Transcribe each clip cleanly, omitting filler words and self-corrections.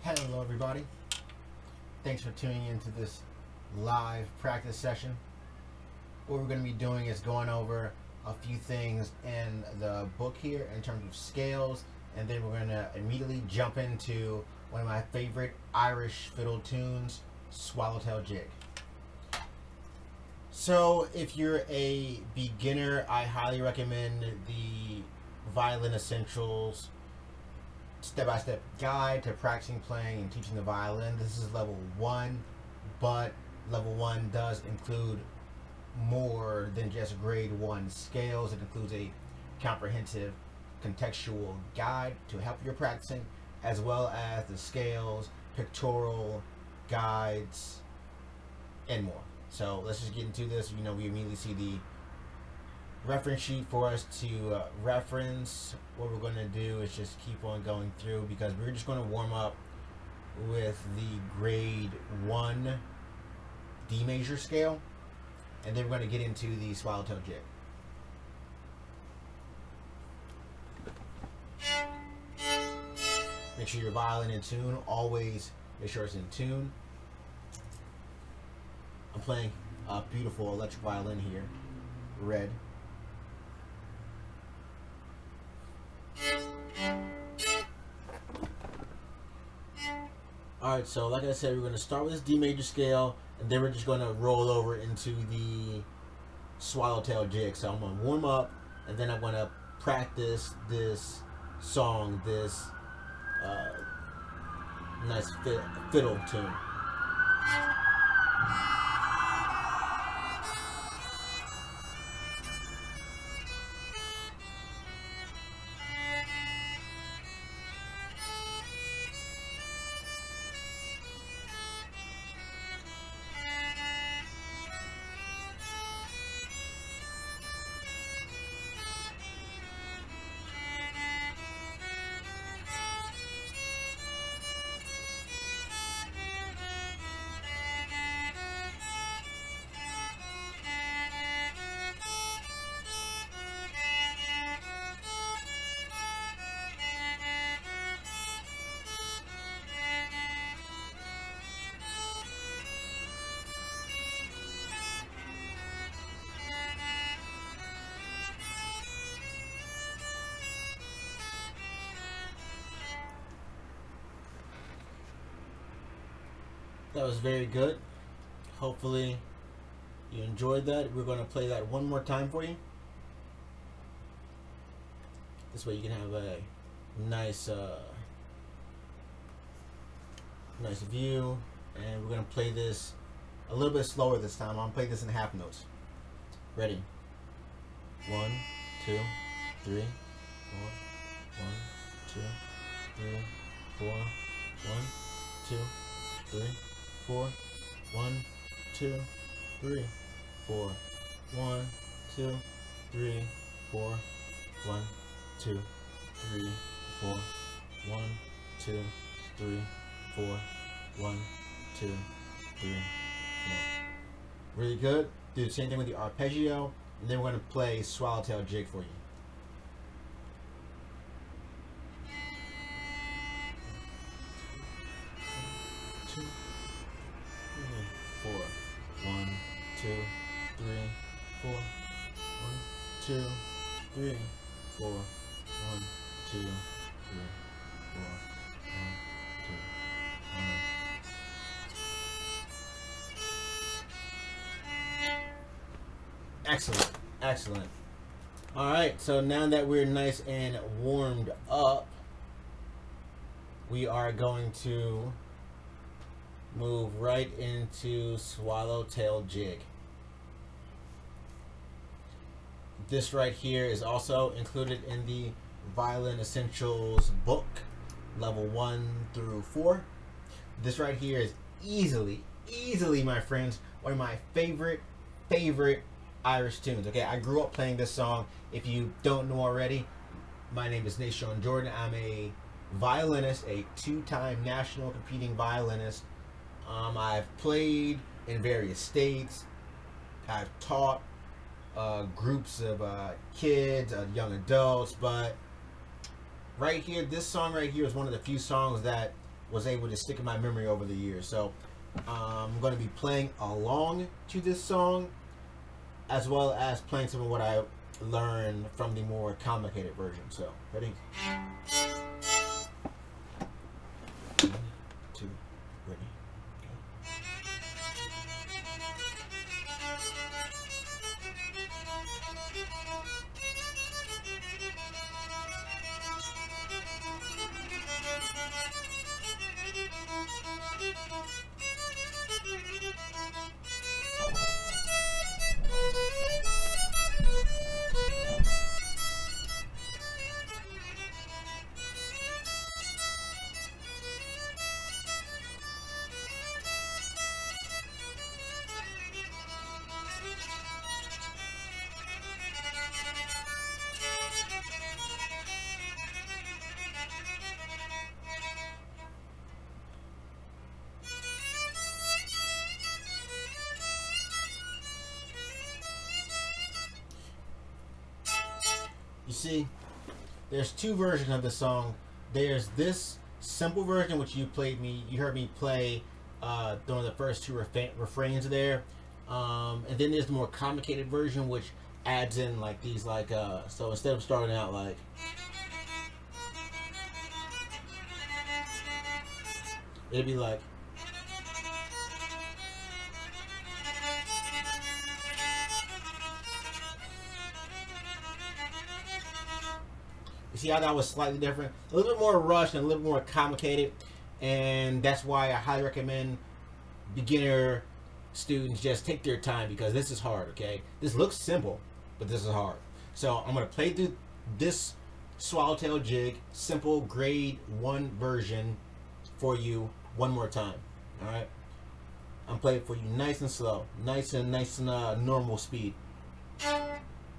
Hello everybody, thanks for tuning into this live practice session. What we're going to be doing is going over a few things in the book here in terms of scales, and then we're going to immediately jump into one of my favorite Irish fiddle tunes, Swallowtail Jig. So if you're a beginner, I highly recommend the Violin Essentials step-by-step guide to practicing playing and teaching the violin. This is level 1, but level 1 does include more than just grade 1 scales. It includes a comprehensive contextual guide to help your practicing, as well as the scales, pictorial guides, and more. So let's just get into this. We immediately see the reference sheet for us to reference. What we're going to do is just keep on going through, because we're just going to warm up with the grade 1 D major scale, and then we're going to get into the Swallowtail Jig. Make sure your violin in tune. Always make sure it's in tune. I'm playing a beautiful electric violin here, red. Alright, so like I said, we're going to start with this D major scale, and then we're just going to roll over into the Swallowtail Jig. So I'm going to warm up, and then I'm going to practice this song, this nice fiddle tune. That was very good. Hopefully you enjoyed that. We're going to play that one more time for you. This way you can have a nice nice view. And we're going to play this a little bit slower this time. I'm going to play this in half notes. Ready? 1, 2, 3, 4. 1, 2, 3, 4. 1, 2, 3, 4. 1, 2, 3, 4. 1, 2, 3, 4. 1, 2, 3, 4. 1, 2, 3, 4. 1, 2, 3, 4. Really good. Do the same thing with the arpeggio, and then we're going to play Swallowtail Jig for you. 2, 3, 4. 1, 2, 3, 4. 1, 2, 3, 4. 1, 2, 3, 4. 1, 2, 1. Excellent, excellent. All right, so now that we're nice and warmed up, we are going to move right into Swallowtail Jig. This right here is also included in the Violin Essentials book, level 1 through 4. This right here is easily, my friends, one of my favorite Irish tunes. Okay, I grew up playing this song. If you don't know already, my name is NWJordan. I'm a violinist, a 2-time national competing violinist. I've played in various states. I've taught groups of kids, young adults, but right here, this song right here is one of the few songs that was able to stick in my memory over the years. So I'm going to be playing along to this song, as well as playing some of what I learned from the more complicated version. So, ready? 1, 2, ready, go. You see, there's two versions of the song. There's this simple version, which you heard me play during the first two refrains there, and then there's the more complicated version, which adds in like these, like so instead of starting out like, it'd be like, you see how that was slightly different? A little bit more rushed and a little bit more complicated. And that's why I highly recommend beginner students just take their time, because this is hard, okay? This looks simple, but this is hard. So I'm going to play through this Swallowtail jig, simple grade 1 version for you one more time. Alright? I'm playing it for you nice and slow. Nice and normal speed.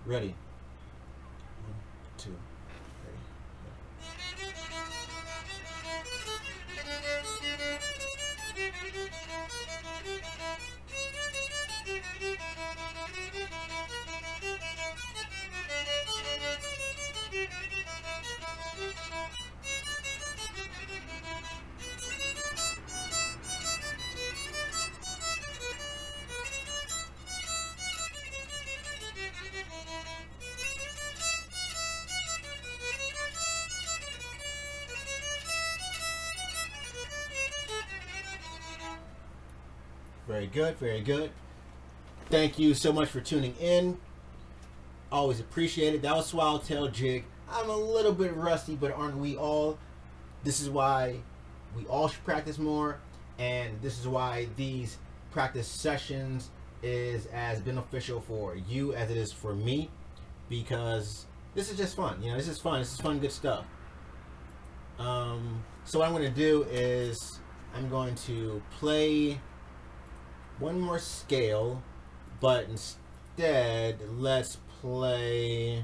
Ready? 1, 2. Very good, very good. Thank you so much for tuning in. Always appreciate it. That was Swallowtail jig. I'm a little bit rusty, but aren't we all? This is why we all should practice more, and this is why these practice sessions is as beneficial for you as it is for me, because this is just fun. You know, this is fun. This is fun, good stuff. So what I'm going to do is I'm going to play one more scale, but instead let's play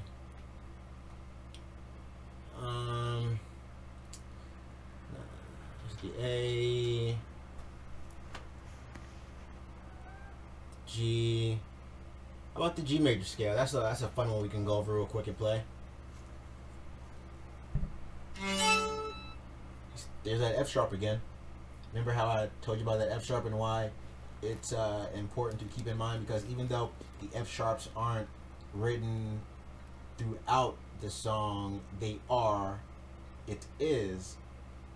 the A, G. How about the G major scale? That's a fun one we can go over real quick and play. There's that F sharp again. Remember how I told you about that F sharp and why it's important to keep in mind, because even though the F sharps aren't written throughout the song, it is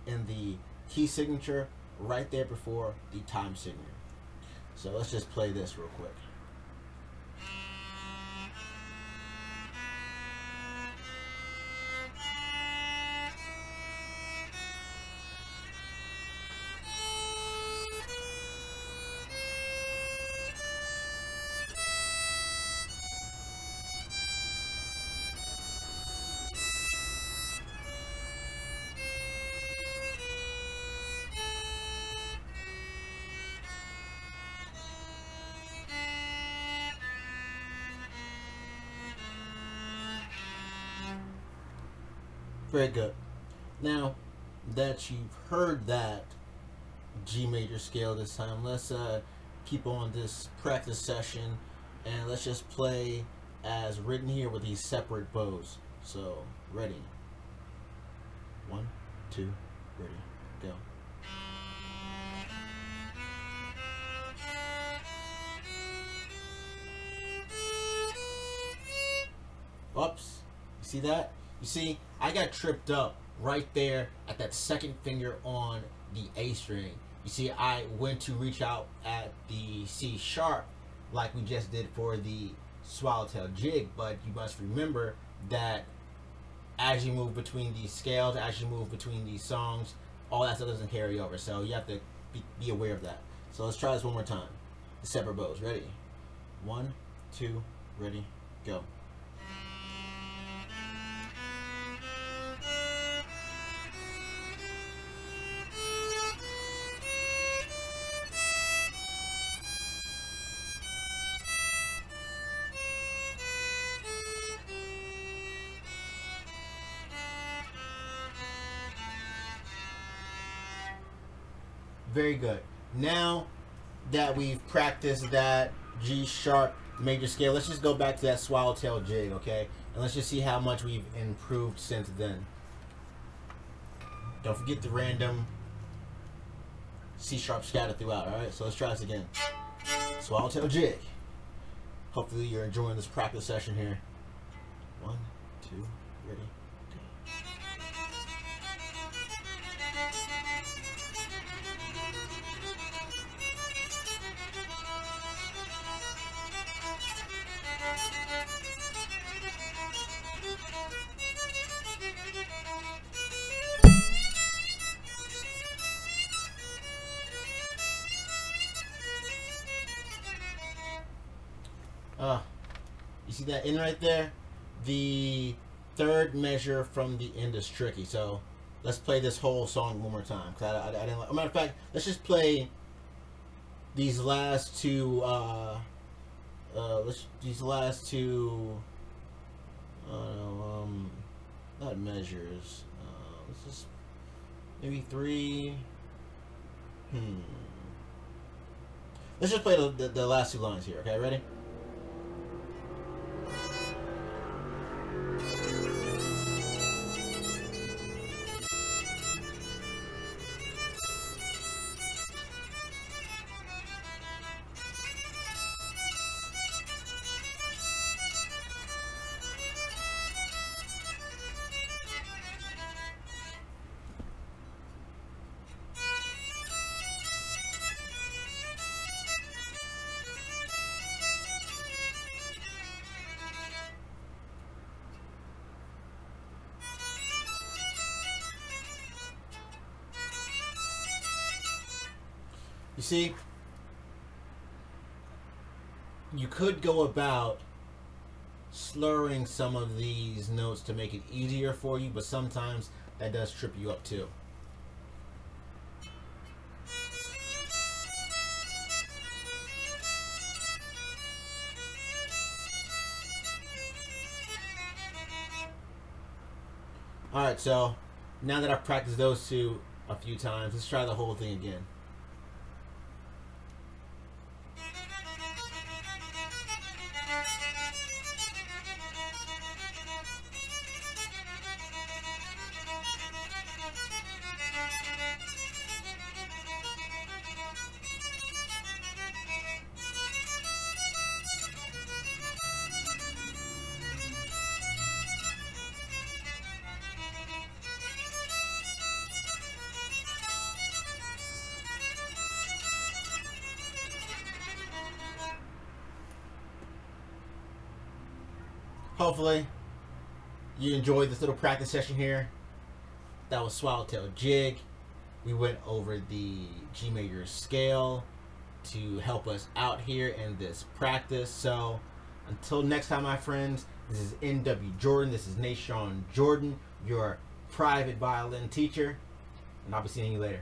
in the key signature right there before the time signature. So let's just play this real quick. Very good. Now that you've heard that G major scale this time, let's keep on this practice session, and let's just play as written here with these separate bows. So ready? 1, 2, ready, go. Oops. You see that? You see, I got tripped up right there at that second finger on the A string. You see, I went to reach out at the C sharp like we just did for the Swallowtail jig, but you must remember that as you move between these scales, as you move between these songs, all that stuff doesn't carry over. So you have to be aware of that. So let's try this one more time. The separate bows. Ready? 1, 2, ready, go. Very good. Now that we've practiced that G sharp major scale, let's just go back to that Swallowtail jig, okay? And let's just see how much we've improved since then. Don't forget the random C sharp scattered throughout, alright? So let's try this again. Swallowtail jig. Hopefully you're enjoying this practice session here. 1, 2, ready, go. You see that in right there? The third measure from the end is tricky. So let's play this whole song one more time. Cause I didn't like. As a matter of fact, let's just play these last two. These last two. Not measures. Let's just maybe 3. Let's just play the last 2 lines here. Okay, ready? You see, you could go about slurring some of these notes to make it easier for you, but sometimes that does trip you up too. Alright, so now that I've practiced those two a few times, let's try the whole thing again. Hopefully you enjoyed this little practice session here. That was Swallowtail jig. We went over the G major scale to help us out here in this practice. So until next time, my friends, this is NWJordan. This is NWJordan, your private violin teacher, and I'll be seeing you later.